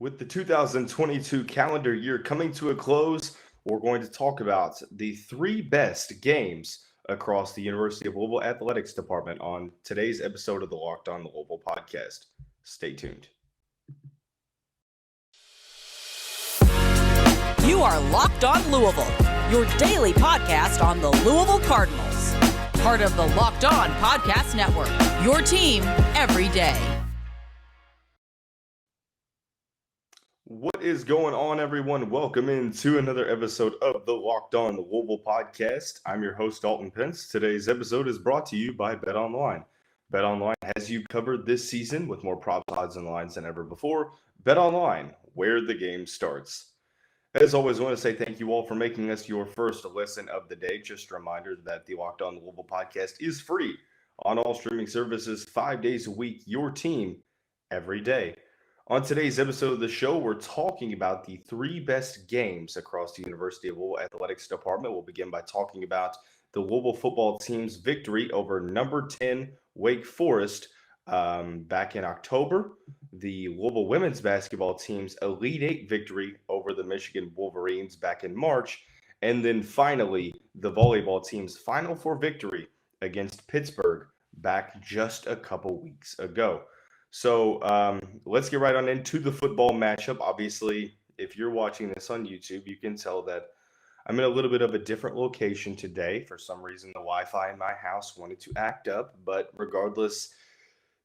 With the 2022 calendar year coming to a close, we're going to talk about the three best games across the University of Louisville Athletics Department on today's episode of the Locked On Louisville podcast. Stay tuned. You are Locked On Louisville, your daily podcast on the Louisville Cardinals. Part of the Locked On Podcast Network, your team every day. What is going on, everyone? Welcome into another episode of the Locked On Louisville podcast. I'm your host, Dalton Pence. Today's episode is brought to you by BetOnline. BetOnline has you covered this season with more props, odds, and lines than ever before. BetOnline, where the game starts. As always, I want to say thank you all for making us your first listen of the day. Just a reminder that the Locked On Louisville podcast is free on all streaming services 5 days a week, your team every day. On today's episode of the show, we're talking about the three best games across the University of Louisville Athletics Department. We'll begin by talking about the Louisville football team's victory over number 10 Wake Forest back in October. The Louisville women's basketball team's Elite Eight victory over the Michigan Wolverines back in March. And then finally, the volleyball team's Final Four victory against Pittsburgh back just a couple weeks ago. So let's get right on into the football matchup. Obviously, if you're watching this on YouTube, you can tell that I'm in a little bit of a different location today. For some reason, the Wi-Fi in my house wanted to act up, but regardless,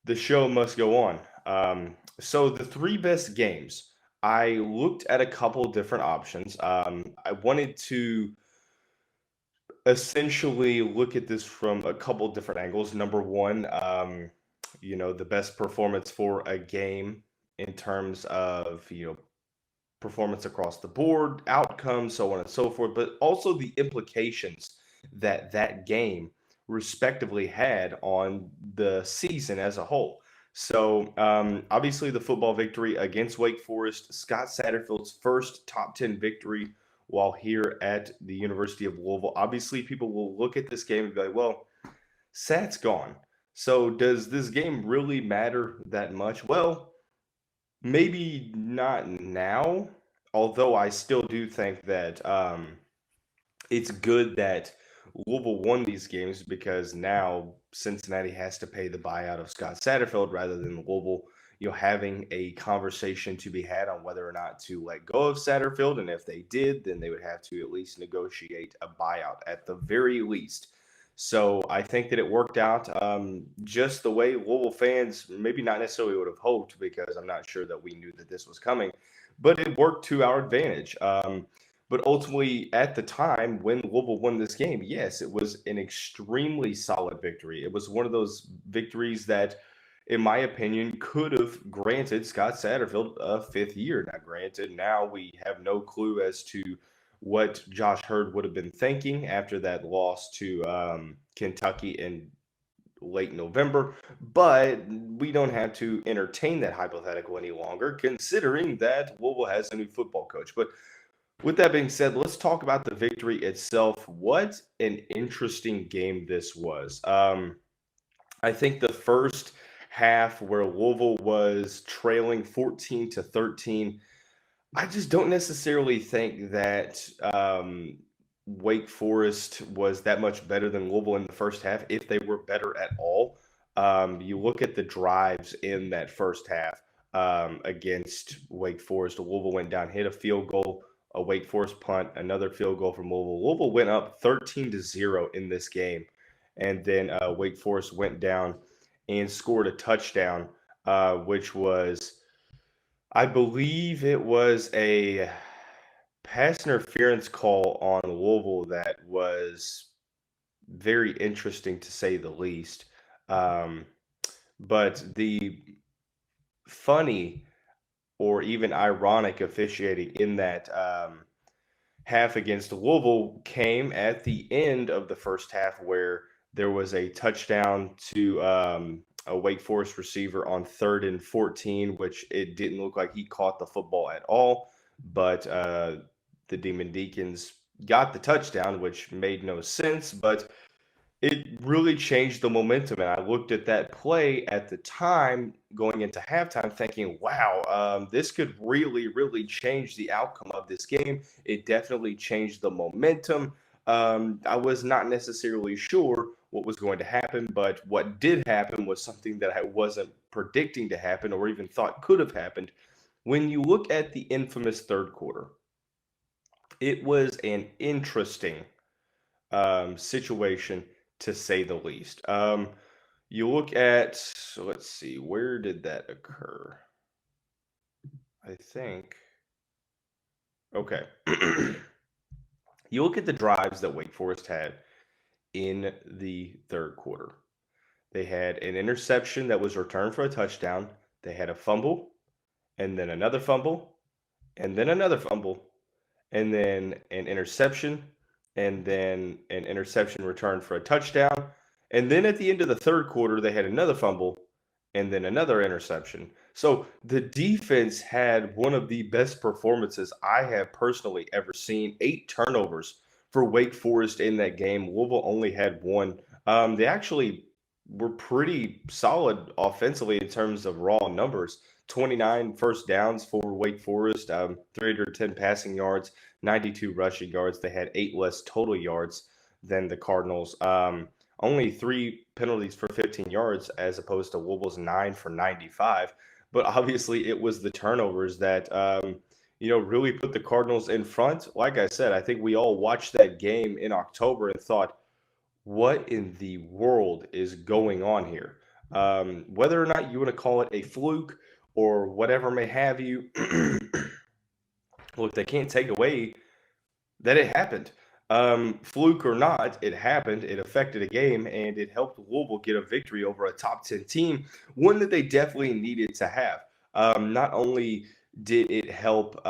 the show must go on. So the three best games, I looked at a couple different options. I wanted to essentially look at this from a couple different angles. Number one, the best performance for a game in terms of, performance across the board, outcomes, so on and so forth, but also the implications that that game respectively had on the season as a whole. So obviously the football victory against Wake Forest, Scott Satterfield's first top 10 victory while here at the University of Louisville. Obviously people will look at this game and be like, well, Sat's gone. So does this game really matter that much? Well, maybe not now, although I still do think that it's good that Louisville won these games because now Cincinnati has to pay the buyout of Scott Satterfield rather than Louisville, having a conversation to be had on whether or not to let go of Satterfield. And if they did, then they would have to at least negotiate a buyout at the very least. So I think that it worked out just the way Louisville fans maybe not necessarily would have hoped, because I'm not sure that we knew that this was coming, but it worked to our advantage. But ultimately, at the time when Louisville won this game, yes, it was an extremely solid victory. It was one of those victories that, in my opinion, could have granted Scott Satterfield a fifth year. Now, granted, now we have no clue as to what Josh Hurd would have been thinking after that loss to Kentucky in late November, but we don't have to entertain that hypothetical any longer, considering that Louisville has a new football coach. But with that being said, let's talk about the victory itself. What an interesting game this was. I think the first half where Louisville was trailing 14-13, I just don't necessarily think that Wake Forest was that much better than Louisville in the first half, if they were better at all. You look at the drives in that first half against Wake Forest. Louisville went down, hit a field goal, a Wake Forest punt, another field goal from Louisville. Louisville went up 13-0 in this game, and then Wake Forest went down and scored a touchdown, which was, I believe it was a pass interference call on Louisville that was very interesting, to say the least. But the funny or even ironic officiating in that half against Louisville came at the end of the first half, where there was a touchdown to a Wake Forest receiver on 3rd and 14, which it didn't look like he caught the football at all. But the Demon Deacons got the touchdown, which made no sense. But it really changed the momentum. And I looked at that play at the time going into halftime thinking, wow, this could really, really change the outcome of this game. It definitely changed the momentum. I was not necessarily sure what was going to happen, but what did happen was something that I wasn't predicting to happen or even thought could have happened. When you look at the infamous third quarter, it was an interesting situation to say the least. You look at, let's see, where did that occur? I think, okay. You look at the drives that Wake Forest had in the third quarter. They had an interception that was returned for a touchdown. They had a fumble, and then another fumble, and then another fumble, and then an interception, and then an interception returned for a touchdown. And then at the end of the third quarter, they had another fumble and then another interception. So the defense had one of the best performances I have personally ever seen. 8 turnovers for Wake Forest in that game. Louisville only had one. They actually were pretty solid offensively in terms of raw numbers. 29 first downs for Wake Forest, 310 passing yards, 92 rushing yards. They had 8 less total yards than the Cardinals. Only 3 penalties for 15 yards as opposed to Louisville's 9 for 95. But obviously, it was the turnovers that really put the Cardinals in front. Like I said, I think we all watched that game in October and thought, what in the world is going on here? Whether or not you want to call it a fluke or whatever may have you, look, they can't take away that it happened. Fluke or not, it happened. It affected a game, and it helped Louisville get a victory over a top 10 team, one that they definitely needed to have. Not only did it help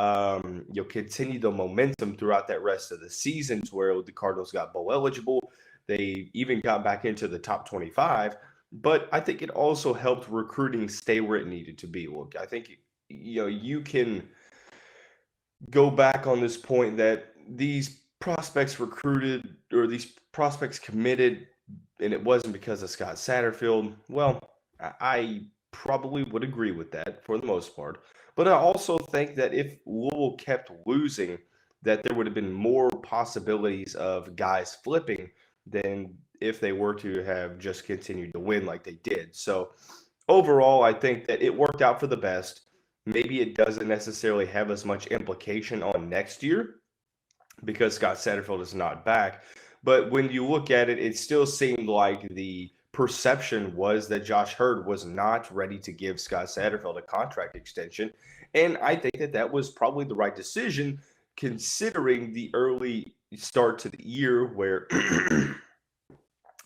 continue the momentum throughout that rest of the season to where the Cardinals got bowl eligible. They even got back into the top 25, but I think it also helped recruiting stay where it needed to be. Look, I think you can go back on this point that these prospects recruited or these prospects committed, and it wasn't because of Scott Satterfield. Well, I probably would agree with that for the most part. But I also think that if Louisville kept losing, that there would have been more possibilities of guys flipping than if they were to have just continued to win like they did. So overall, I think that it worked out for the best. Maybe it doesn't necessarily have as much implication on next year because Scott Satterfield is not back. But when you look at it, it still seemed like the perception was that Josh Hurd was not ready to give Scott Satterfield a contract extension. And I think that that was probably the right decision considering the early start to the year where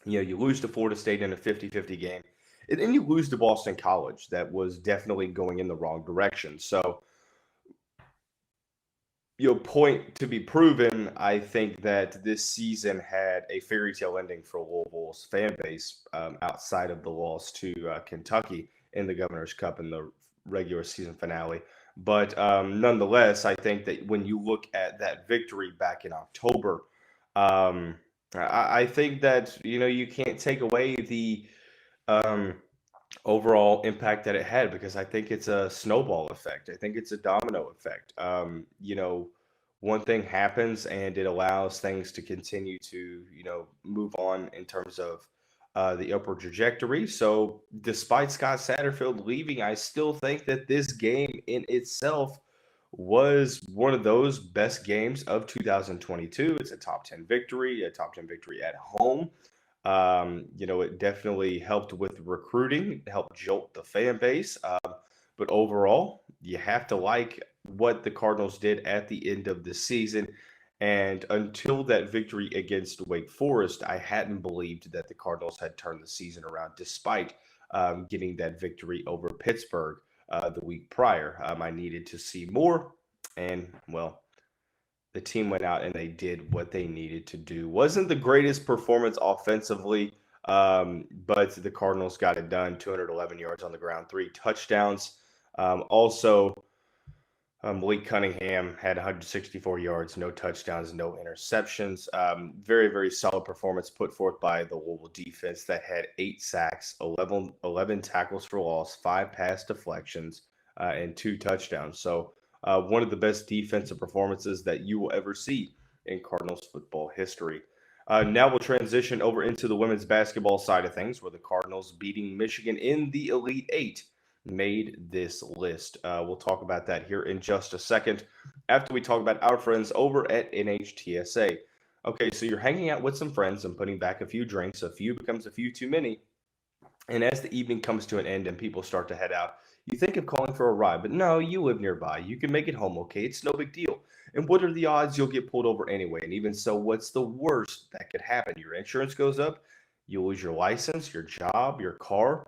you lose to Florida State in a 50-50 game. And then you lose to Boston College. That was definitely going in the wrong direction. So, point to be proven, I think that this season had a fairy tale ending for Louisville's fan base outside of the loss to Kentucky in the Governor's Cup in the regular season finale. But nonetheless, I think that when you look at that victory back in October, I think that, you can't take away the overall impact that it had because I think it's a snowball effect. I think it's a domino effect. One thing happens and it allows things to continue to, move on in terms of the upward trajectory. So despite Scott Satterfield leaving, I still think that this game in itself was one of those best games of 2022. It's a top 10 victory, a top 10 victory at home. It definitely helped with recruiting, helped jolt the fan base. But overall, you have to like what the Cardinals did at the end of the season. And until that victory against Wake Forest, I hadn't believed that the Cardinals had turned the season around despite getting that victory over Pittsburgh the week prior. I needed to see more. And, well, the team went out and they did what they needed to do. Wasn't the greatest performance offensively, but the Cardinals got it done. 211 yards on the ground, 3 touchdowns. Also, Malik Cunningham had 164 yards, no touchdowns, no interceptions. Very, very solid performance put forth by the Louisville defense that had 8 sacks, 11 tackles for loss, 5 pass deflections, and 2 touchdowns. So one of the best defensive performances that you will ever see in Cardinals football history. Now we'll transition over into the women's basketball side of things, where the Cardinals beating Michigan in the Elite Eight made this list. We'll talk about that here in just a second after we talk about our friends over at NHTSA. Okay, so you're hanging out with some friends and putting back a few drinks. A few becomes a few too many. And as the evening comes to an end and people start to head out, you think of calling for a ride, but no, you live nearby. You can make it home okay. It's no big deal. And what are the odds you'll get pulled over anyway? And even so, what's the worst that could happen? Your insurance goes up, you lose your license, your job, your car.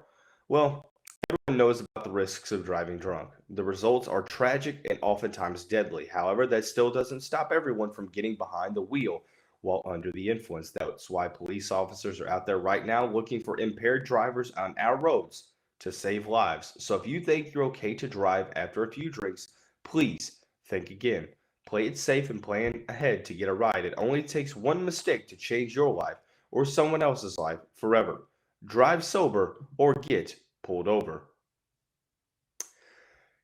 Well, everyone knows about the risks of driving drunk. The results are tragic and oftentimes deadly. However, that still doesn't stop everyone from getting behind the wheel while under the influence. That's why police officers are out there right now looking for impaired drivers on our roads to save lives. So if you think you're okay to drive after a few drinks, please think again. Play it safe and plan ahead to get a ride. It only takes one mistake to change your life or someone else's life forever. Drive sober or get pulled over.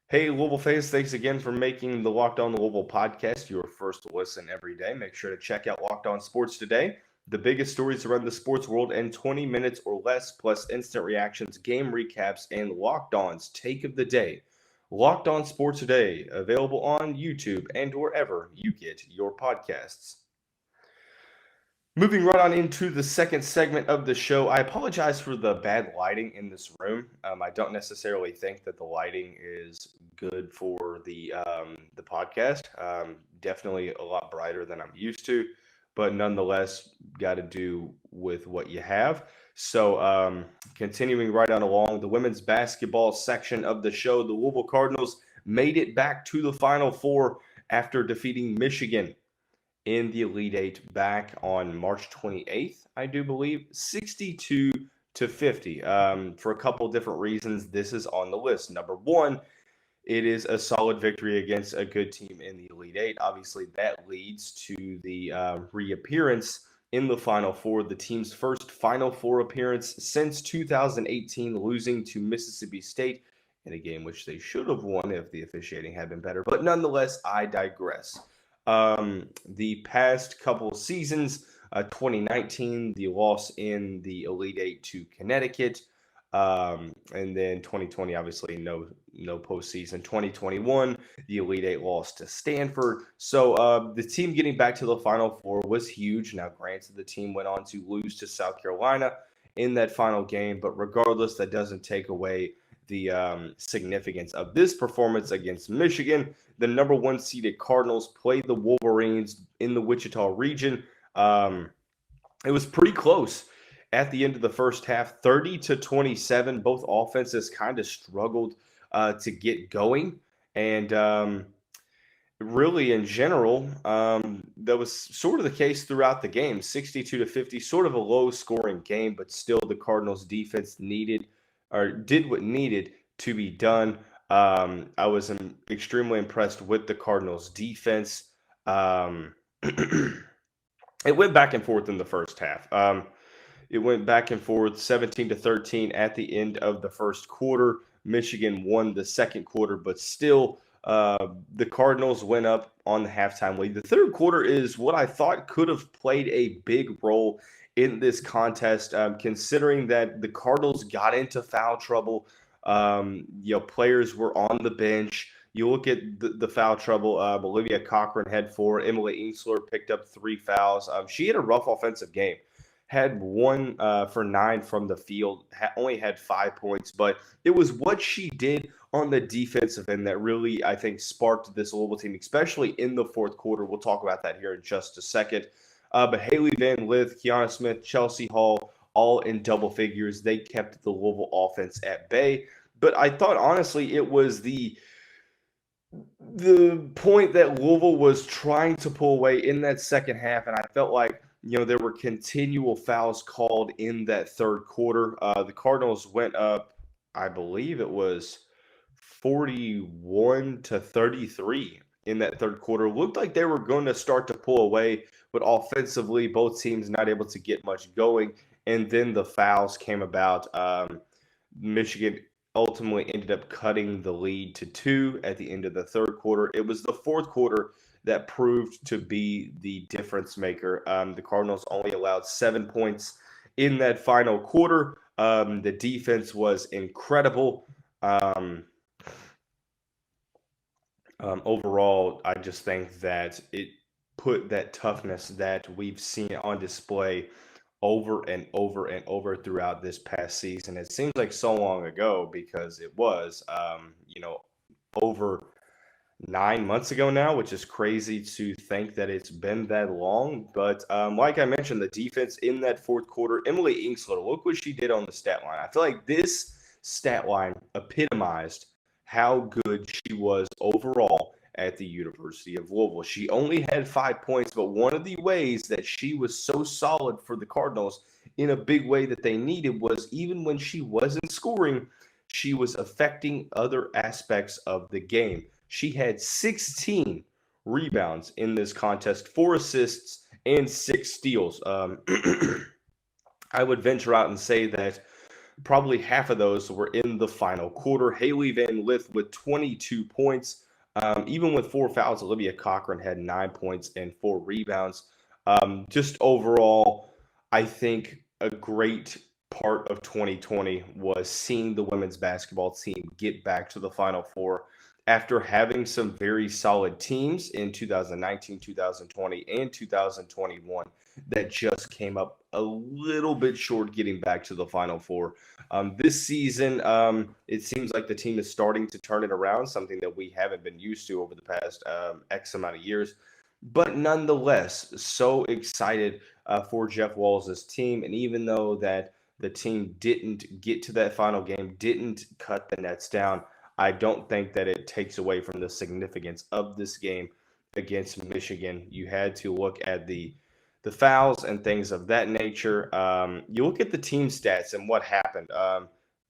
Hey, Louisville fans, thanks again for making the Locked On Louisville podcast your first listen every day. Make sure to check out Locked On Sports Today, the biggest stories around the sports world in 20 minutes or less, plus instant reactions, game recaps, and Locked On's take of the day. Locked On Sports Today, available on YouTube and wherever you get your podcasts. Moving right on into the second segment of the show, I apologize for the bad lighting in this room. I don't necessarily think that the lighting is good for the podcast. Definitely a lot brighter than I'm used to, but nonetheless, got to do with what you have. So continuing right on along, the women's basketball section of the show, the Louisville Cardinals made it back to the Final Four after defeating Michigan in the Elite Eight back on March 28th, I do believe, 62-50. For a couple of different reasons, this is on the list. Number one, it is a solid victory against a good team in the Elite Eight. Obviously, that leads to the reappearance in the Final Four, the team's first Final Four appearance since 2018, losing to Mississippi State in a game which they should have won if the officiating had been better. But nonetheless, I digress. The past couple seasons, 2019, the loss in the Elite Eight to Connecticut, and then 2020, obviously no postseason. 2021, the Elite Eight loss to Stanford. So the team getting back to the Final Four was huge. Now, granted, the team went on to lose to South Carolina in that final game, but regardless, that doesn't take away the significance of this performance against Michigan. The number 1 seeded Cardinals played the Wolverines in the Wichita region. It was pretty close at the end of the first half, 30-27. Both offenses kind of struggled to get going. And really, in general, that was sort of the case throughout the game, 62-50, sort of a low-scoring game, but still the Cardinals' defense did what needed to be done. I was extremely impressed with the Cardinals' defense. It went back and forth in the first half. It went back and forth, 17-13 at the end of the first quarter. Michigan won the second quarter, but still, the Cardinals went up on the halftime lead. The third quarter is what I thought could have played a big role in this contest, considering that the Cardinals got into foul trouble. Players were on the bench. You look at the foul trouble. Olivia Cochran had 4. Emily Ingsler picked up 3 fouls. She had a rough offensive game. Had 1 for 9 from the field. Only had 5 points, but it was what she did on the defensive end that really, I think, sparked this Louisville team, especially in the fourth quarter. We'll talk about that here in just a second. But Haley Van Lith, Kiana Smith, Chelsea Hall, all in double figures. They kept the Louisville offense at bay. But I thought, honestly, it was the point that Louisville was trying to pull away in that second half, and I felt like, there were continual fouls called in that third quarter. The Cardinals went up, I believe it was 41-33 in that third quarter. Looked like they were going to start to pull away, but offensively, both teams not able to get much going. And then the fouls came about. Michigan ultimately ended up cutting the lead to 2 at the end of the third quarter. It was the fourth quarter that proved to be the difference maker. The Cardinals only allowed 7 points in that final quarter. The defense was incredible. Overall, I just think that it put that toughness that we've seen on display over and over and over throughout this past season. It seems like so long ago because it was, over 9 months ago now, which is crazy to think that it's been that long. But like I mentioned, the defense in that fourth quarter, Emily Inkster, look what she did on the stat line. I feel like this stat line epitomized how good she was overall at the University of Louisville. She only had 5 points, but one of the ways that she was so solid for the Cardinals in a big way that they needed was even when she wasn't scoring, she was affecting other aspects of the game. She had 16 rebounds in this contest, 4 assists, and 6 steals. I would venture out and say that probably half of those were in the final quarter. Haley Van Lith with 22 points. Even with 4 fouls, Olivia Cochran had 9 points and 4 rebounds. Just overall, I think a great part of 2020 was seeing the women's basketball team get back to the Final Four after having some very solid teams in 2019, 2020, and 2021 that just came up a little bit short getting back to the Final Four. This season, it seems like the team is starting to turn it around, something that we haven't been used to over the past X amount of years. But nonetheless, so excited for Jeff Walls' team. And even though that the team didn't get to that final game, didn't cut the nets down, I don't think that it takes away from the significance of this game against Michigan. You had to look at the fouls and things of that nature. You look at the team stats and what happened.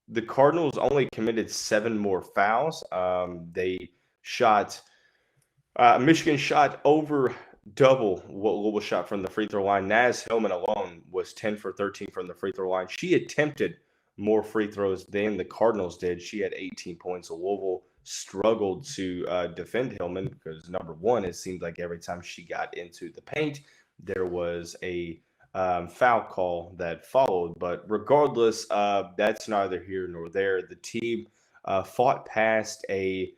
The Cardinals only committed 7 more fouls. Michigan shot over double what Louisville shot from the free throw line. Naz Hillman alone was 10 for 13 from the free throw line. She attempted more free throws than the Cardinals did. She had 18 points. Louisville struggled to defend Hillman because, number one, it seemed like every time she got into the paint, there was a foul call that followed. But regardless, that's neither here nor there. The team fought past a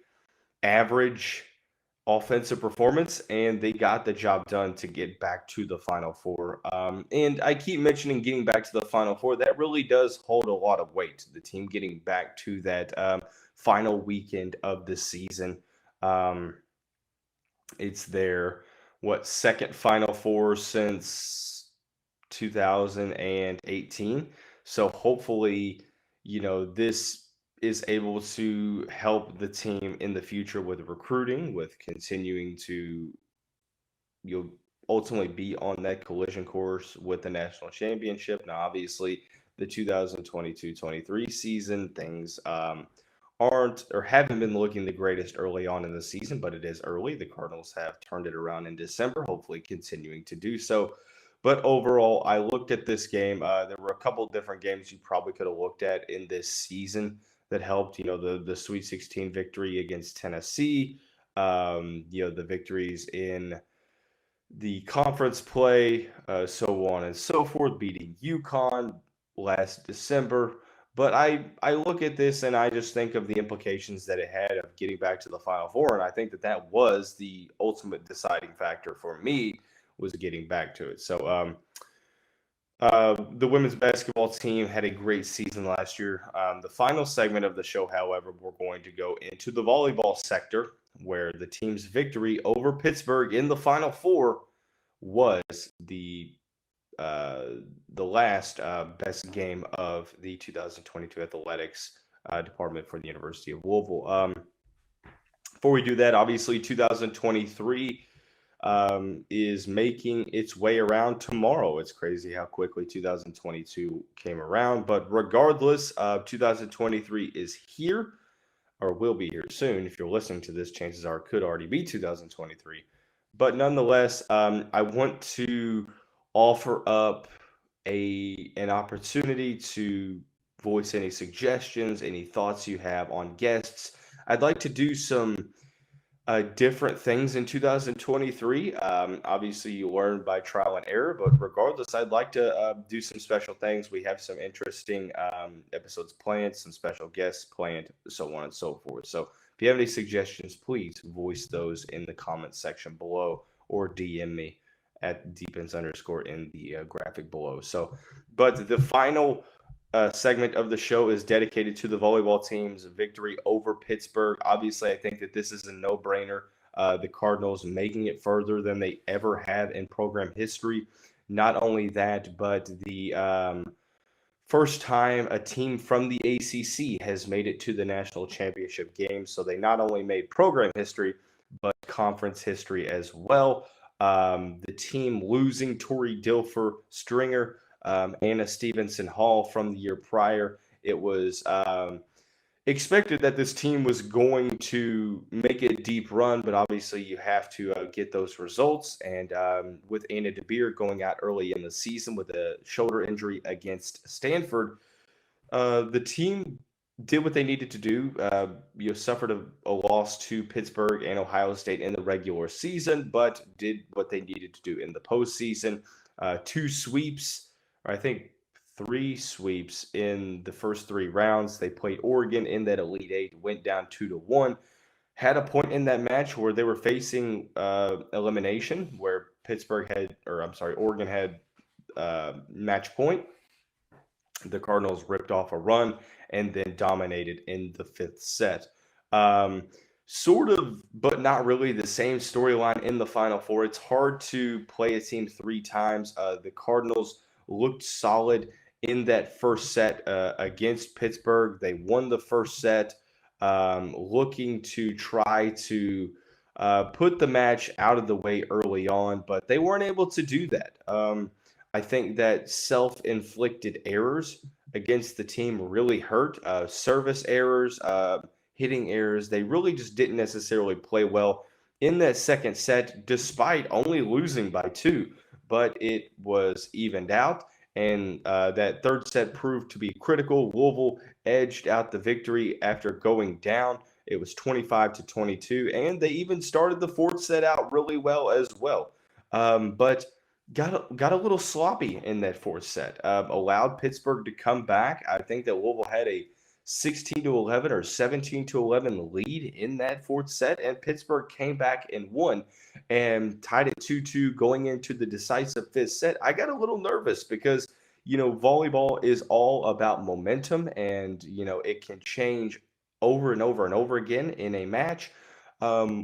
average offensive performance, and they got the job done to get back to the Final Four. And I keep mentioning getting back to the Final Four. That really does hold a lot of weight. The team getting back to that final weekend of the season. It's their, second Final Four since 2018. So hopefully, this is able to help the team in the future with recruiting, with continuing to ultimately be on that collision course with the national championship. Now, obviously, the 2022-23 season, things aren't or haven't been looking the greatest early on in the season, but it is early. The Cardinals have turned it around in December, hopefully continuing to do so. But overall, I looked at this game. There were a couple different games you probably could have looked at in this season that helped, the Sweet 16 victory against Tennessee, the victories in the conference play, so on and so forth, beating UConn last December. But I look at this and I just think of the implications that it had of getting back to the Final Four. And I think that was the ultimate deciding factor for me, was getting back to it. So, the women's basketball team had a great season last year. The final segment of the show, however, we're going to go into the volleyball sector, where the team's victory over Pittsburgh in the Final Four was the last best game of the 2022 athletics department for the University of Louisville. Before we do that, obviously 2023 is making its way around tomorrow. It's crazy how quickly 2022 came around, but regardless, 2023 is here. or will be here soon. If you're listening to this, chances are it could already be 2023. But nonetheless, I want to offer up an opportunity to voice any suggestions, any thoughts you have on guests. I'd like to do some different things in 2023. Obviously, you learn by trial and error, but regardless, I'd like to do some special things. We have some interesting episodes planned, some special guests planned, so on and so forth. So, if you have any suggestions, please voice those in the comments section below or DM me at deepens underscore in the graphic below. So, but the final segment of the show is dedicated to the volleyball team's victory over Pittsburgh. Obviously, I think that this is a no-brainer. The Cardinals making it further than they ever have in program history. Not only that, but the first time a team from the ACC has made it to the national championship game. So they not only made program history, but conference history as well. The team losing Tori Dilfer Stringer, Anna Stevenson Hall from the year prior. It was expected that this team was going to make a deep run, but obviously you have to get those results. And with Anna DeBeer going out early in the season with a shoulder injury against Stanford, the team did what they needed to do. Suffered a loss to Pittsburgh and Ohio State in the regular season, but did what they needed to do in the postseason. 2 sweeps, or I think 3 sweeps in the first 3 rounds. They played Oregon in that Elite Eight, went down 2-1. Had a point in that match where they were facing elimination, where Oregon had match point. The Cardinals ripped off a run and then dominated in the 5th set. Sort of, but not really the same storyline in the Final Four. It's hard to play a team 3 times. The Cardinals looked solid in that first set against Pittsburgh. They won the first set, looking to try to put the match out of the way early on, but they weren't able to do that. I think that self-inflicted errors against the team really hurt. Service errors, hitting errors, they really just didn't necessarily play well in that second set, despite only losing by 2. But it was evened out, and that third set proved to be critical. Louisville edged out the victory after going down. It was 25-22, and they even started the 4th set out really well as well. But got a little sloppy in that 4th set. Allowed Pittsburgh to come back. I think that Louisville had a 16-11 or 17-11 lead in that 4th set, and Pittsburgh came back and won and tied it 2-2 going into the decisive 5th set. I got a little nervous because, volleyball is all about momentum, and, it can change over and over and over again in a match,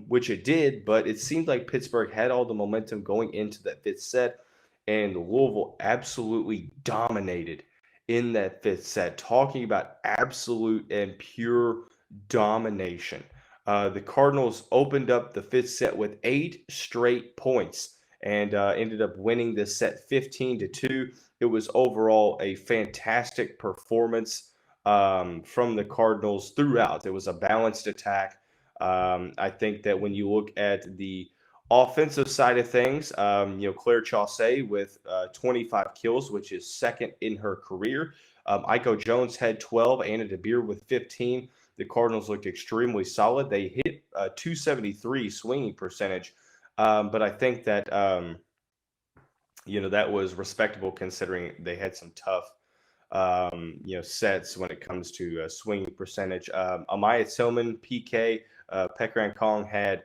which it did, but it seemed like Pittsburgh had all the momentum going into that 5th set, and Louisville absolutely dominated in that 5th set. Talking about absolute and pure domination. The Cardinals opened up the 5th set with 8 straight points and ended up winning this set 15-2. It was overall a fantastic performance from the Cardinals throughout. It was a balanced attack. I think that when you look at the offensive side of things, Claire Chaussee with 25 kills, which is 2nd in her career. Aiko Jones had 12, Anna DeBeer with 15. The Cardinals looked extremely solid. They hit 273 swinging percentage, but I think that that was respectable considering they had some tough sets when it comes to swinging percentage. Amaya Tillman, PK, Pekran Kong had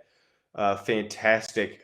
fantastic,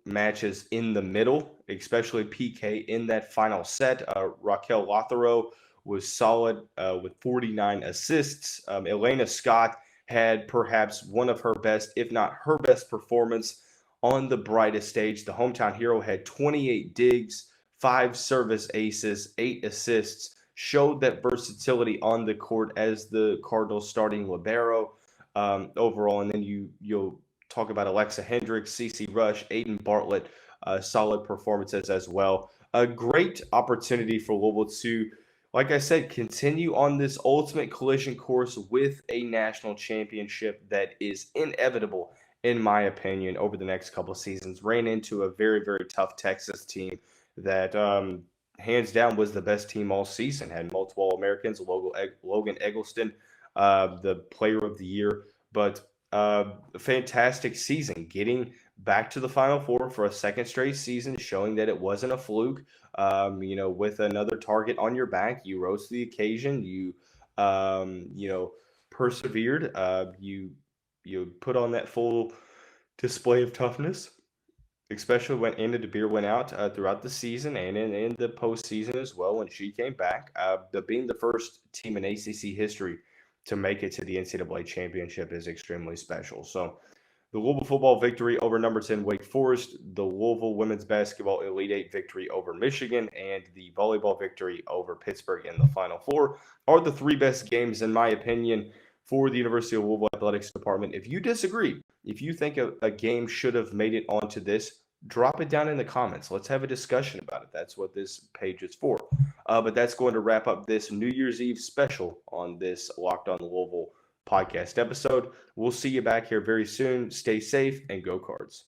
matches in the middle, especially PK in that final set. Raquel Lothero was solid with 49 assists. Elena Scott had perhaps one of her best, if not her best performance on the brightest stage. The hometown hero had 28 digs, 5 service aces, 8 assists, showed that versatility on the court as the Cardinals starting libero overall. And then you'll talk about Alexa Hendricks, CeCe Rush, Aiden Bartlett, solid performances as well. A great opportunity for Louisville to like I said, continue on this ultimate collision course with a national championship that is inevitable, in my opinion, over the next couple of seasons. Ran into a very, very tough Texas team that, hands down, was the best team all season. Had multiple Americans, Logan Eggleston, the player of the year, but a fantastic season, getting back to the Final Four for a second straight season, showing that it wasn't a fluke. With another target on your back, you rose to the occasion. You persevered. You put on that full display of toughness, especially when Anna DeBeer went out throughout the season and in the postseason as well when she came back. Being the first team in ACC history to make it to the NCAA championship is extremely special. So the Louisville football victory over number 10 Wake Forest, the Louisville women's basketball Elite Eight victory over Michigan, and the volleyball victory over Pittsburgh in the Final Four are the three best games, in my opinion, for the University of Louisville Athletics Department. If you disagree, if you think a game should have made it onto this, drop it down in the comments. Let's have a discussion about it. That's what this page is for. But that's going to wrap up this New Year's Eve special on this Locked on Louisville podcast episode. We'll see you back here very soon. Stay safe and go Cards.